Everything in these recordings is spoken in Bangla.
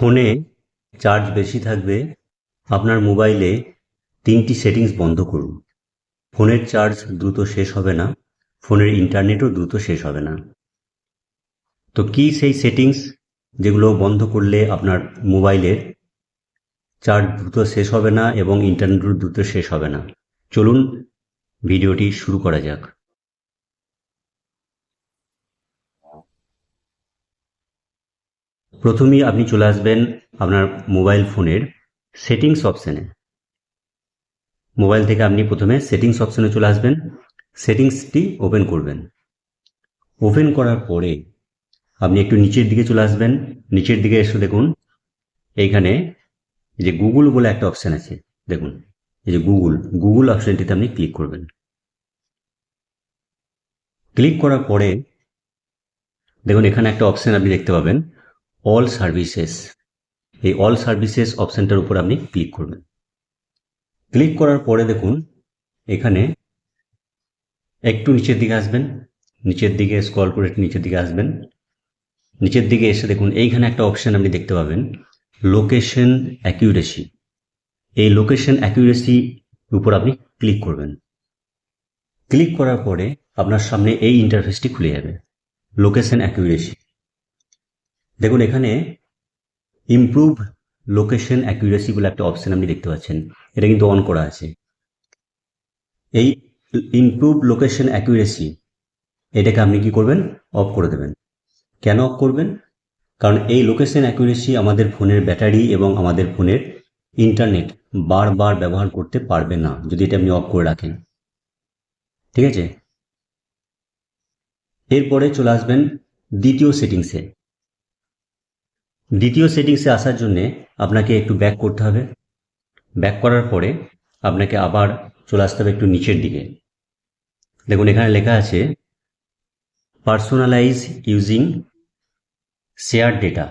ফোনে চার্জ বেশি থাকবে আপনার মোবাইলে 3টি সেটিংস বন্ধ করুন। ফোনের চার্জ দ্রুত শেষ হবে না, ফোনের ইন্টারনেটও দ্রুত শেষ হবে না। তো কি সেই সেটিংস যেগুলো বন্ধ করলে আপনার মোবাইলের চার্জ দ্রুত শেষ হবে না এবং ইন্টারনেটও দ্রুত শেষ হবে না? চলুন ভিডিওটি শুরু করা যাক। প্রথমেই আপনি চলে আসবেন আপনার মোবাইল ফোনের সেটিংস অপশানে। মোবাইল থেকে আপনি প্রথমে সেটিংস অপশানে চলে আসবেন, সেটিংসটি ওপেন করবেন। ওপেন করার পরে আপনি একটু নিচের দিকে চলে আসবেন। নিচের দিকে এসে দেখুন এইখানে যে গুগল বলে একটা অপশান আছে, দেখুন এই যে গুগল অপশানটিতে আপনি ক্লিক করবেন। ক্লিক করার পরে দেখুন এখানে একটা অপশান আপনি দেখতে পাবেন, অল সার্ভিসেস। এই অল সার্ভিসেস অপশানটার উপর আপনি ক্লিক করবেন। ক্লিক করার পরে দেখুন এখানে একটু নিচের দিকে আসবেন, নিচের দিকে স্ক্রল করে একটু নিচের দিকে আসবেন। নিচের দিকে এসে দেখুন এইখানে একটা অপশান আপনি দেখতে পাবেন, লোকেশন অ্যাকিউরেসি। এই লোকেশন অ্যাকিউরেসি উপর আপনি ক্লিক করবেন। ক্লিক করার পরে আপনার সামনে এই ইন্টারফেসটি খুলে যাবে, লোকেশন অ্যাকিউরেসি। দেখুন এখানে ইমপ্রুভ লোকেশন অ্যাকিউরেসি বলে একটা অপশান আপনি দেখতে পাচ্ছেন, এটা কিন্তু অন করা আছে। এই ইমপ্রুভ লোকেশন অ্যাকিউরেসি এটাকে আপনি কি করবেন, অফ করে দেবেন। কেন অফ করবেন? কারণ এই লোকেশন অ্যাকিউরেসি আমাদের ফোনের ব্যাটারি এবং আমাদের ফোনের ইন্টারনেট বারবার ব্যবহার করতে পারবে না যদি এটা আপনি অফ করে রাখেন। ঠিক আছে, এরপরে চলে আসবেন দ্বিতীয় সেটিংসে। দ্বিতীয় সেটিংসে আসার জন্যে আপনাকে একটু ব্যাক করতে হবে। ব্যাক করার পরে আপনাকে আবার চলে আসতে হবে একটু নিচের দিকে। দেখুন এখানে লেখা আছে পার্সোনালাইজ ইউজিং শেয়ার ডেটা।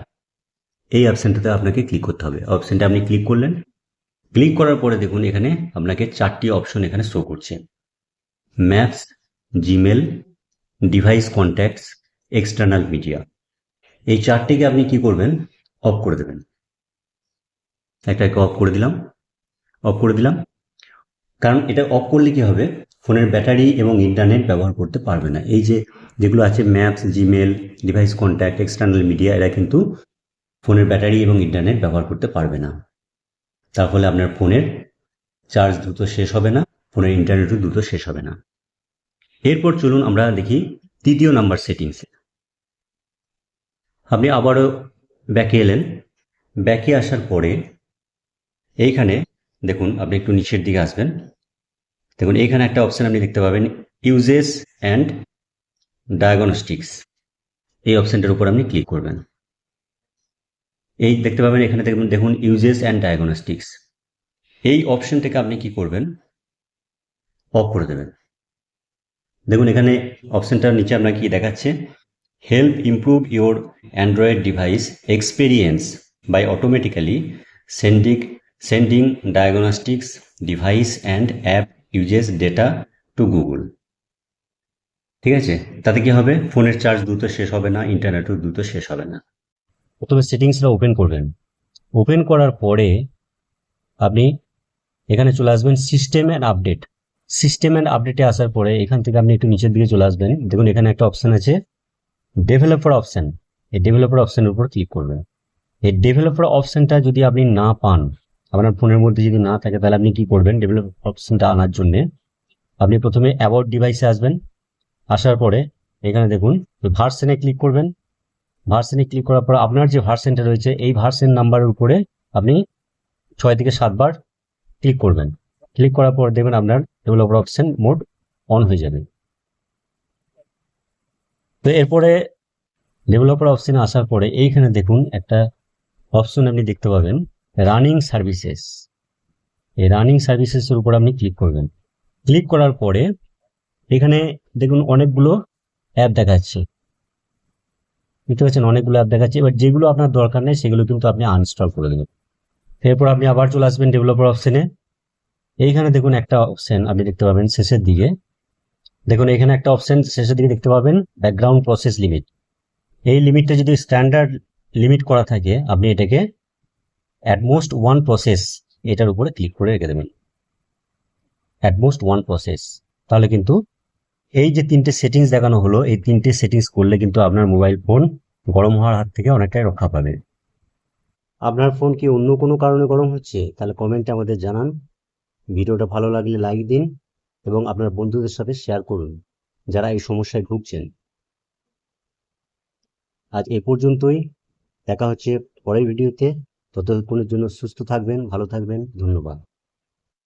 এই অপশানটাতে আপনাকে ক্লিক করতে হবে। অপশানটা আপনি ক্লিক করলেন। ক্লিক করার পরে দেখুন এখানে আপনাকে 4টি অপশন এখানে শো করছে, maps, Gmail, device contacts, external media. এই 4টিকে আপনি কি করবেন, অফ করে দেবেন। একটাকে অফ করে দিলাম, অফ করে দিলাম। কারণ এটা অফ করলে কি হবে, ফোনের ব্যাটারি এবং ইন্টারনেট ব্যবহার করতে পারবে না। এই যে যেগুলো আছে maps, Gmail, device contact, external media, এরা কিন্তু ফোনের ব্যাটারি এবং ইন্টারনেট ব্যবহার করতে পারবে না। তার ফলে আপনার ফোনের চার্জ দ্রুত শেষ হবে না, ফোনের ইন্টারনেটও দ্রুত শেষ হবে না। এরপর চলুন আমরা দেখি তৃতীয় নাম্বার সেটিংসে। আপনি আবারও ব্যাকে এলেন। ব্যাকে আসার পরে এইখানে দেখুন আপনি একটু নিচের দিকে আসবেন। দেখুন এইখানে একটা অপশান আপনি দেখতে পাবেন, ইউজেস অ্যান্ড ডায়াগনস্টিক্স। এই অপশানটার উপর আপনি ক্লিক করবেন। এই দেখতে পাবেন এখানে দেখুন ইউজেস অ্যান্ড ডায়াগনস্টিক্স। এই অপশানটাকে আপনি কি করবেন, অফ করে দেবেন। দেখুন এখানে অপশানটার নিচে আপনাকে কি দেখাচ্ছে, help improve your Android device experience by automatically sending diagnostics device and app uses data to Google. ঠিক আছে, তাতে কি হবে, ফোনের চার্জ দ্রুত শেষ হবে না, ইন্টারনেটও দ্রুত শেষ হবে না। প্রথমে সেটিংসটা ওপেন করবেন। ওপেন করার পরে আপনি এখানে চলে আসবেন system and update. System and আপডেটে আসার পরে এখান থেকে আপনি একটু নিচের দিকে চলে আসবেন। দেখুন এখানে একটা অপশান আছে ডেভেলপার অপশান। এই ডেভেলপার অপশানের উপর ক্লিক করবেন। এই ডেভেলপার অপশানটা যদি আপনি না পান, আপনার ফোনের মধ্যে যদি না থাকে, তাহলে আপনি কি করবেন, ডেভেলপার অপশানটা আনার জন্য আপনি প্রথমে অ্যাবাউট ডিভাইসে আসবেন। আসার পরে এখানে দেখুন ভার্সনে ক্লিক করবেন। ভার্সনে ক্লিক করার পর আপনার যে ভার্সনটা রয়েছে এই ভার্সন নাম্বারের উপরে আপনি 6 থেকে 7 বার ক্লিক করবেন। ক্লিক করার পর দেখবেন আপনার ডেভেলপার অপশন মোড অন হয়ে যাবে। তো এরপরে ডেভেলপার অপশনে আসার পরে এইখানে দেখুন একটা অপশন আপনি দেখতে পাবেন, রানিং সার্ভিসেস। এই রানিং সার্ভিসেসের উপর আপনি ক্লিক করবেন। ক্লিক করার পরে এখানে দেখুন অনেকগুলো অ্যাপ দেখাচ্ছে, বুঝতে পারছেন, অনেকগুলো অ্যাপ দেখাচ্ছে। এবার যেগুলো আপনার দরকার নেই সেগুলো কিন্তু আপনি আনইনস্টল করে দেবেন। এরপর আপনি আবার চলে আসবেন ডেভেলপার অপশনে। এইখানে দেখুন একটা অপশন আপনি দেখতে পাবেন শেষের দিকে। দেখুন এখানে একটা অপশন শেষের দিকে দেখতে পাবেন, ব্যাকগ্রাউন্ড প্রসেস লিমিট। এই লিমিটটা যদি স্ট্যান্ডার্ড লিমিট করা থাকে আপনি এটাকে অ্যাটমোস্ট ওয়ান প্রসেস এটার উপরে ক্লিক করে রেখে দেবেন, অ্যাটমোস্ট ওয়ান প্রসেস। তাহলে কিন্তু এই যে তিনটে সেটিংস দেখানো হলো, এই তিনটে সেটিংস করলে কিন্তু আপনার মোবাইল ফোন গরম হওয়ার হাত থেকে অনেকটাই রক্ষা পাবে। আপনার ফোন কি অন্য কোনো কারণে গরম হচ্ছে? তাহলে কমেন্টে আমাদের জানান। ভিডিওটা ভালো লাগলে লাইক দিন এবং আপনার বন্ধুদের সাথে শেয়ার করুন যারা এই সমস্যায় ভুগছেন। আজ এ পর্যন্তই, দেখা হচ্ছে পরের ভিডিওতে। ততক্ষণের জন্য সুস্থ থাকবেন, ভালো থাকবেন, ধন্যবাদ।